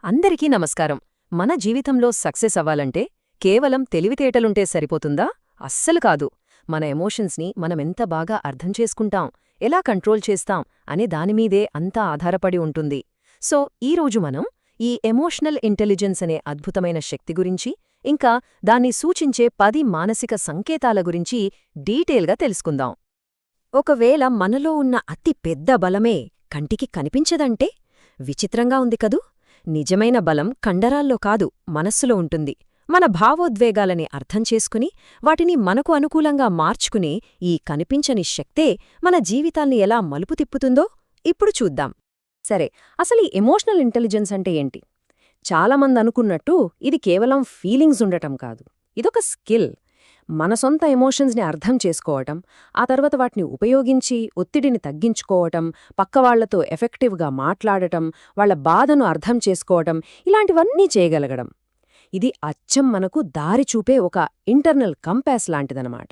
అందరికీ నమస్కారం. మన జీవితంలో సక్సెస్ అవ్వాలంటే కేవలం తెలివితేటలుంటే సరిపోతుందా? అస్సలు కాదు. మన ఎమోషన్స్ని మనమెంత బాగా అర్థం చేసుకుంటాం, ఎలా కంట్రోల్ చేస్తాం అనే దానిమీదే అంతా ఆధారపడి ఉంటుంది. సో ఈరోజు మనం ఈ ఎమోషనల్ ఇంటెలిజెన్స్ అనే అద్భుతమైన శక్తి గురించి, ఇంకా దాన్ని సూచించే 10 మానసిక సంకేతాల గురించి డీటెయిల్గా తెలుసుకుందాం. ఒకవేళ మనలో ఉన్న అతి పెద్ద బలమే కంటికి కనిపించదంటే విచిత్రంగా ఉంది కదూ? నిజమైన బలం కండరాల్లో కాదు, మనస్సులో ఉంటుంది. మన భావోద్వేగాలని అర్థం చేసుకుని వాటిని మనకు అనుకూలంగా మార్చుకుని ఈ కనిపించని శక్తే మన జీవితాల్ని ఎలా మలుపు తిప్పుతుందో ఇప్పుడు చూద్దాం. సరే, అసలు ఈ ఎమోషనల్ ఇంటెలిజెన్స్ అంటే ఏంటి? చాలామంది అనుకున్నట్టు ఇది కేవలం ఫీలింగ్స్ ఉండటం కాదు, ఇదొక స్కిల్. మన సొంత ఎమోషన్స్ని అర్థం చేసుకోవటం, ఆ తర్వాత వాటిని ఉపయోగించి ఒత్తిడిని తగ్గించుకోవటం, పక్కవాళ్లతో ఎఫెక్టివ్గా మాట్లాడటం, వాళ్ల బాధను అర్థం చేసుకోవటం, ఇలాంటివన్నీ చేయగలగడం. ఇది అచ్చం మనకు దారి చూపే ఒక ఇంటర్నల్ కంపాస్ లాంటిదనమాట.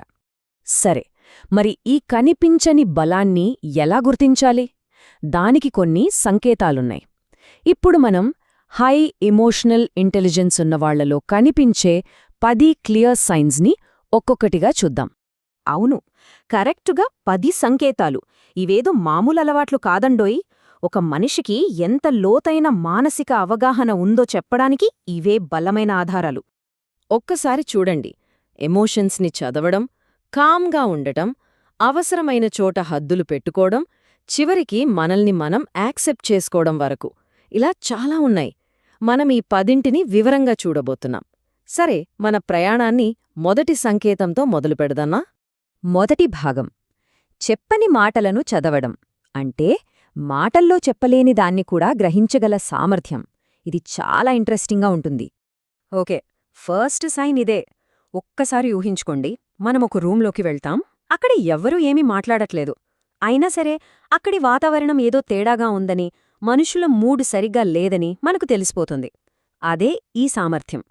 సరే, మరి ఈ కనిపించని బలాన్ని ఎలా గుర్తించాలి? దానికి కొన్ని సంకేతాలున్నాయి. ఇప్పుడు మనం హై ఎమోషనల్ ఇంటెలిజెన్స్ ఉన్నవాళ్లలో కనిపించే 10 క్లియర్ సైన్స్ని ఒక్కొక్కటిగా చూద్దాం. అవును, కరెక్టుగా 10 సంకేతాలు. ఇవేదో మామూలు అలవాట్లు కాదండోయ్. ఒక మనిషికి ఎంత లోతైన మానసిక అవగాహన ఉందో చెప్పడానికి ఇవే బలమైన ఆధారాలు. ఒక్కసారి చూడండి. ఎమోషన్స్ని చదవడం, కామ్గా ఉండటం, అవసరమైన చోట హద్దులు పెట్టుకోవడం, చివరికి మనల్ని మనం యాక్సెప్ట్ చేసుకోవడం వరకు ఇలా చాలా ఉన్నాయి. మనం ఈ 10ంటిని వివరంగా చూడబోతున్నాం. సరే, మన ప్రయాణాన్ని మొదటి సంకేతంతో మొదలుపెడదామా? మొదటి భాగం చెప్పని మాటలను చదవడం. అంటే మాటల్లో చెప్పలేని దాన్ని కూడా గ్రహించగల సామర్థ్యం. ఇది చాలా ఇంట్రెస్టింగ్గా ఉంటుంది. ఓకే, ఫస్ట్ సైన్ ఇదే. ఒక్కసారి ఊహించుకోండి, మనమొక రూంలోకి వెళ్తాం. అక్కడ ఎవ్వరూ ఏమీ మాట్లాడట్లేదు. అయినా సరే అక్కడి వాతావరణం ఏదో తేడాగా ఉందని, మనుషుల మూడ్ సరిగ్గా లేదని మనకు తెలిసిపోతుంది. అదే ఈ సామర్థ్యం.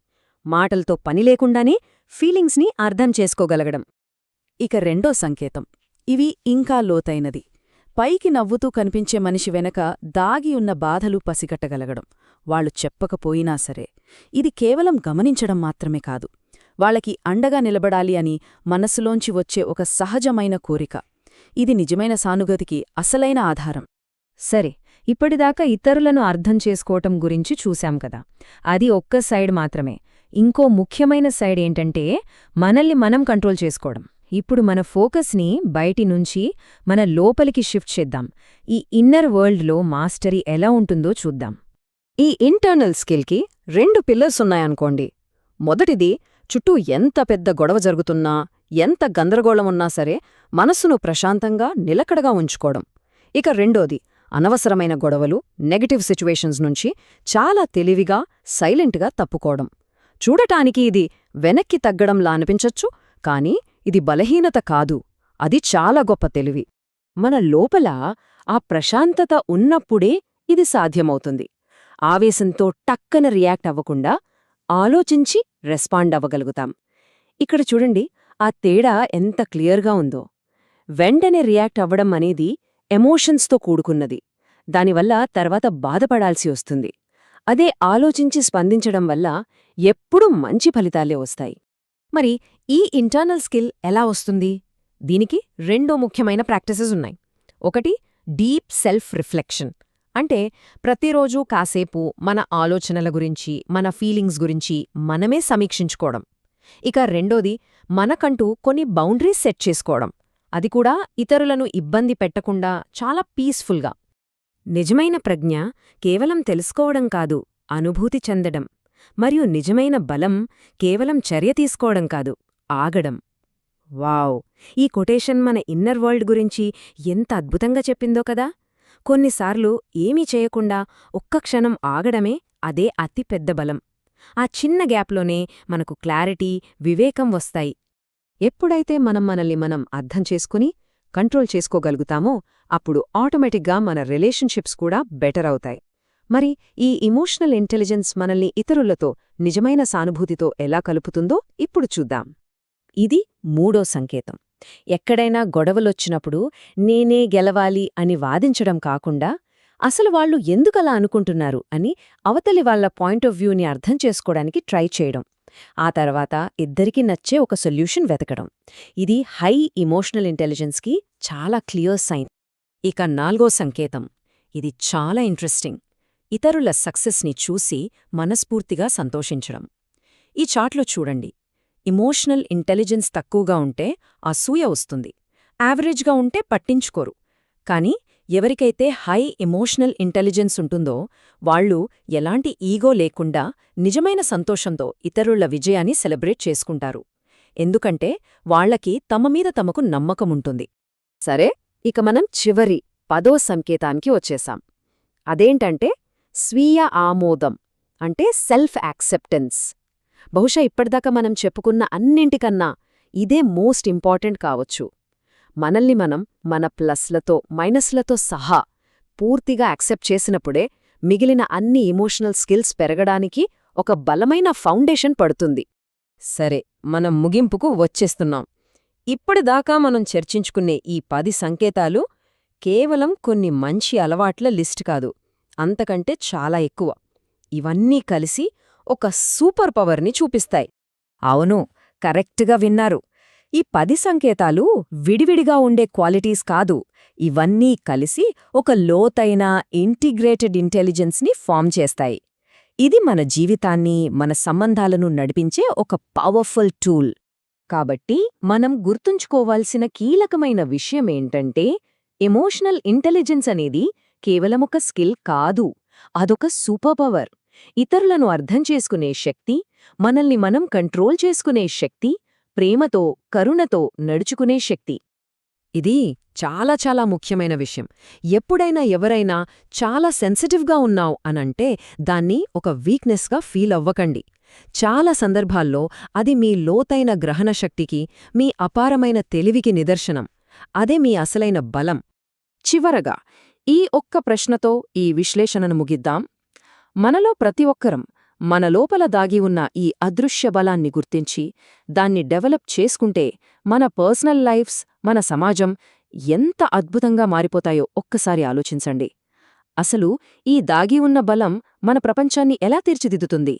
మాటలతో పనిలేకుండానే ఫీలింగ్స్ని అర్థం చేసుకోగలగడం. ఇక రెండో సంకేతం. ఇవి ఇంకా లోతైనది. పైకి నవ్వుతూ కనిపించే మనిషి వెనక దాగి ఉన్న బాధలు పసిగట్టగలగడం. వాళ్లు చెప్పకపోయినా సరే. ఇది కేవలం గమనించడం మాత్రమే కాదు, వాళ్లకి అండగా నిలబడాలి అని మనస్సులోంచి వచ్చే ఒక సహజమైన కోరిక. ఇది నిజమైన సానుగతికి అసలైన ఆధారం. సరే, ఇప్పటిదాకా ఇతరులను అర్థం చేసుకోవటం గురించి చూశాం కదా. అది ఒక్క సైడ్ మాత్రమే. ఇంకో ముఖ్యమైన సైడ్ ఏంటంటే మనల్ని మనం కంట్రోల్ చేసుకోవడం. ఇప్పుడు మన ఫోకస్ని బయటి నుంచి మన లోపలికి షిఫ్ట్ చేద్దాం. ఈ ఇన్నర్ వరల్డ్లో మాస్టరీ ఎలా ఉంటుందో చూద్దాం. ఈ ఇంటర్నల్ స్కిల్కి 2 పిల్లర్స్ ఉన్నాయనుకోండి. మొదటిది, చుట్టూ ఎంత పెద్ద గొడవ జరుగుతున్నా, ఎంత గందరగోళమున్నా సరే మనస్సును ప్రశాంతంగా నిలకడగా ఉంచుకోవడం. ఇక రెండోది, అనవసరమైన గొడవలు, నెగటివ్ సిచ్యువేషన్స్ నుంచి చాలా తెలివిగా, సైలెంట్గా తప్పుకోవడం. చూడటానికి ఇది వెనక్కి తగ్గడంలా అనిపించొచ్చు, కానీ ఇది బలహీనత కాదు, అది చాలా గొప్ప తెలివి. మన లోపల ఆ ప్రశాంతత ఉన్నప్పుడే ఇది సాధ్యమవుతుంది. ఆవేశంతో టక్కన రియాక్ట్ అవ్వకుండా ఆలోచించి రెస్పాండ్ అవ్వగలుగుతాం. ఇక్కడ చూడండి, ఆ తేడా ఎంత క్లియర్గా ఉందో. వెంటనే రియాక్ట్ అవ్వడం అనేది ఎమోషన్స్తో కూడుకున్నది. దానివల్ల తర్వాత బాధపడాల్సి వస్తుంది. అదే ఆలోచించి స్పందించడం వల్ల ఎప్పుడూ మంచి ఫలితాలే వస్తాయి. మరి ఈ ఇంటర్నల్ స్కిల్ ఎలా వస్తుంది? దీనికి 2 ముఖ్యమైన ప్రాక్టీసెస్ ఉన్నాయి. ఒకటి, డీప్ సెల్ఫ్ రిఫ్లెక్షన్. అంటే ప్రతిరోజూ కాసేపు మన ఆలోచనల గురించి, మన ఫీలింగ్స్ గురించి మనమే సమీక్షించుకోవడం. ఇక రెండోది, మనకంటూ కొన్ని బౌండరీస్ సెట్ చేసుకోవడం. అది కూడా ఇతరులను ఇబ్బంది పెట్టకుండా చాలా పీస్ఫుల్గా. నిజమైన ప్రజ్ఞ కేవలం తెలుసుకోవడం కాదు, అనుభూతి చెందడం. మరియు నిజమైన బలం కేవలం చర్య తీసుకోవడం కాదు, ఆగడం. వావ్! ఈ కొటేషన్ మన ఇన్నర్ వరల్డ్ గురించి ఎంత అద్భుతంగా చెప్పిందో కదా. కొన్నిసార్లు ఏమీ చేయకుండా ఒక్క క్షణం ఆగడమే అదే అతి పెద్ద బలం. ఆ చిన్న గ్యాప్లోనే మనకు క్లారిటీ, వివేకం వస్తాయి. ఎప్పుడైతే మనల్ని మనం అర్థం చేసుకుని కంట్రోల్ చేసుకోగలుగుతామో అప్పుడు ఆటోమేటిక్గా మన రిలేషన్షిప్స్ కూడా బెటర్ అవుతాయి. మరి ఈ ఇమోషనల్ ఇంటెలిజెన్స్ మనల్ని ఇతరులతో నిజమైన సానుభూతితో ఎలా కలుపుతుందో ఇప్పుడు చూద్దాం. ఇది మూడో సంకేతం. ఎక్కడైనా గొడవలొచ్చినప్పుడు నేనే గెలవాలి అని వాదించడం కాకుండా అసలు వాళ్ళు ఎందుకలా అనుకుంటున్నారు అని అవతలి వాళ్ళ పాయింట్ ఆఫ్ వ్యూని అర్థం చేసుకోవడానికి ట్రై చేయడం. ఆ తర్వాత ఇద్దరికీ నచ్చే ఒక సొల్యూషన్ వెతకడం. ఇది హై ఇమోషనల్ ఇంటెలిజెన్స్కి చాలా క్లియర్ సైన్. ఇక 4వ సంకేతం. ఇది చాలా ఇంట్రెస్టింగ్. ఇతరుల సక్సెస్ని చూసి మనస్ఫూర్తిగా సంతోషించడం. ఈ చార్ట్లో చూడండి. ఇమోషనల్ ఇంటెలిజెన్స్ తక్కువగా ఉంటే అసూయ వస్తుంది. యావరేజ్గా ఉంటే పట్టించుకోరు. కానీ ఎవరికైతే హై ఎమోషనల్ ఇంటెలిజెన్స్ ఉంటుందో వాళ్ళు ఎలాంటి ఈగో లేకుండా నిజమైన సంతోషంతో ఇతరుల విజయాన్ని సెలబ్రేట్ చేసుకుంటారు. ఎందుకంటే వాళ్లకి తమ మీద తమకు నమ్మకముంటుంది. సరే, ఇక మనం చివరి 10వ సంకేతానికి వచ్చేశాం. అదేంటంటే స్వీయ ఆమోదం, అంటే సెల్ఫ్ యాక్సెప్టెన్స్. బహుశా ఇప్పటిదాకా మనం చెప్పుకున్న అన్నింటికన్నా ఇదే మోస్ట్ ఇంపార్టెంట్ కావచ్చు. మనల్ని మనం మన ప్లస్లతో మైనస్లతో సహా పూర్తిగా యాక్సెప్ట్ చేసినప్పుడే మిగిలిన అన్ని ఎమోషనల్ స్కిల్స్ పెరగడానికి ఒక బలమైన ఫౌండేషన్ పడుతుంది. సరే, మనం ముగింపుకు వచ్చేస్తున్నాం. ఇప్పటిదాకా మనం చర్చించుకునే ఈ 10 సంకేతాలు కేవలం కొన్ని మంచి అలవాట్ల లిస్ట్ కాదు, అంతకంటే చాలా ఎక్కువ. ఇవన్నీ కలిసి ఒక సూపర్ పవర్ని చూపిస్తాయి. అవును, కరెక్ట్గా విన్నారు. ఈ 10 సంకేతాలు విడివిడిగా ఉండే క్వాలిటీస్ కాదు, ఇవన్నీ కలిసి ఒక లోతైన ఇంటిగ్రేటెడ్ ఇంటెలిజెన్స్ని ఫామ్ చేస్తాయి. ఇది మన జీవితాన్ని, మన సంబంధాలను నడిపించే ఒక పవర్ఫుల్ టూల్. కాబట్టి మనం గుర్తుంచుకోవాల్సిన కీలకమైన విషయమేంటంటే ఎమోషనల్ ఇంటెలిజెన్స్ అనేది కేవలం ఒక స్కిల్ కాదు, అదొక సూపర్ పవర్. ఇతరులను అర్థం చేసుకునే శక్తి, మనల్ని మనం కంట్రోల్ చేసుకునే శక్తి, ప్రేమతో, కరుణతో నడుచుకునే శక్తి. ఇది చాలా చాలా ముఖ్యమైన విషయం. ఎప్పుడైనా ఎవరైనా చాలా సెన్సిటివ్గా ఉన్నావ్ అనంటే దాన్ని ఒక వీక్నెస్గా ఫీల్ అవ్వకండి. చాలా సందర్భాల్లో అది మీ లోతైన గ్రహణ శక్తికి, మీ అపారమైన తెలివికి నిదర్శనం. అదే మీ అసలైన బలం. చివరగా ఈ ఒక్క ప్రశ్నతో ఈ విశ్లేషణను ముగిద్దాం. మనలో ప్రతి ఒక్కరం మన లోపల దాగి ఉన్న ఈ అదృశ్య బలాన్ని గుర్తించి దాన్ని డెవలప్ చేసుకుంటే మన పర్సనల్ లైఫ్స్, మన సమాజం ఎంత అద్భుతంగా మారిపోతాయో ఒక్కసారి ఆలోచించండి. అసలు ఈ దాగి ఉన్న బలం మన ప్రపంచాన్ని ఎలా తీర్చిదిద్దుతుంది?